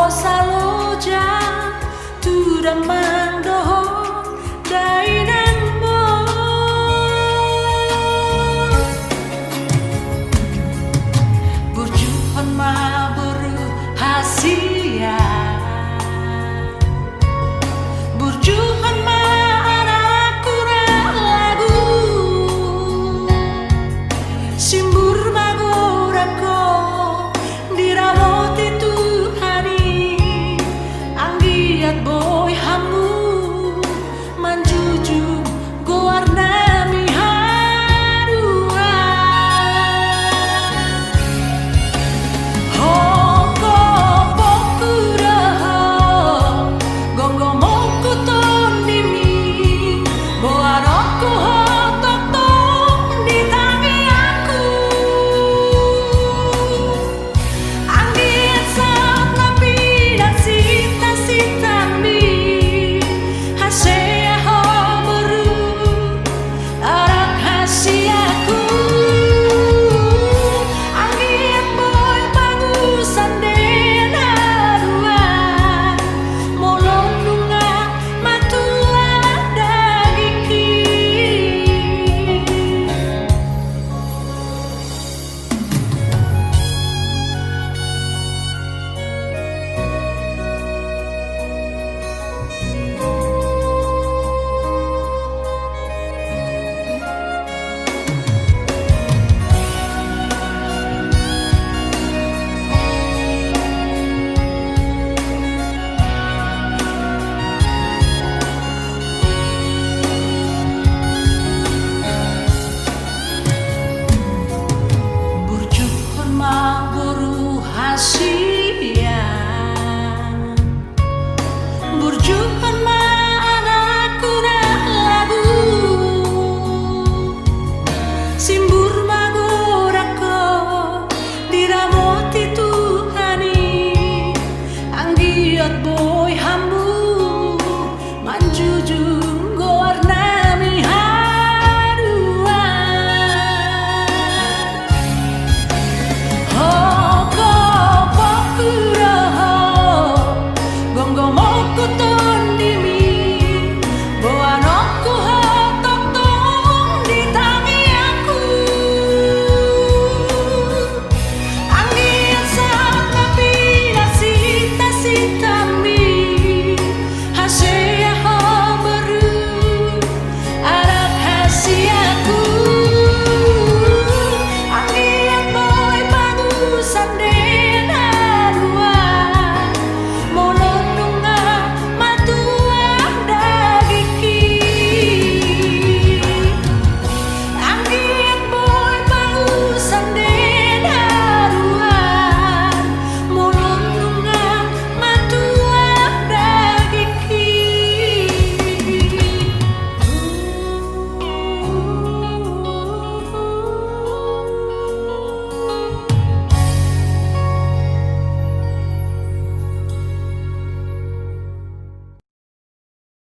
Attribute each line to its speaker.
Speaker 1: saloja turang mandoho dainan mo burjuhon ma buru hasia burjuhon ma anak kurang lagu simbur magorako dirawat itu hari anggiat boy hamu manjuju goarna mi harua hoko pokura gongo moku tondimi boaroko hotok tok di tangi aku anggiat saat napi dan sita-sitang mi hasea ho beru arak hasiaku anggiat boy bagusan dena dua molon dunga matua dagiki burjuhon ma buru hasil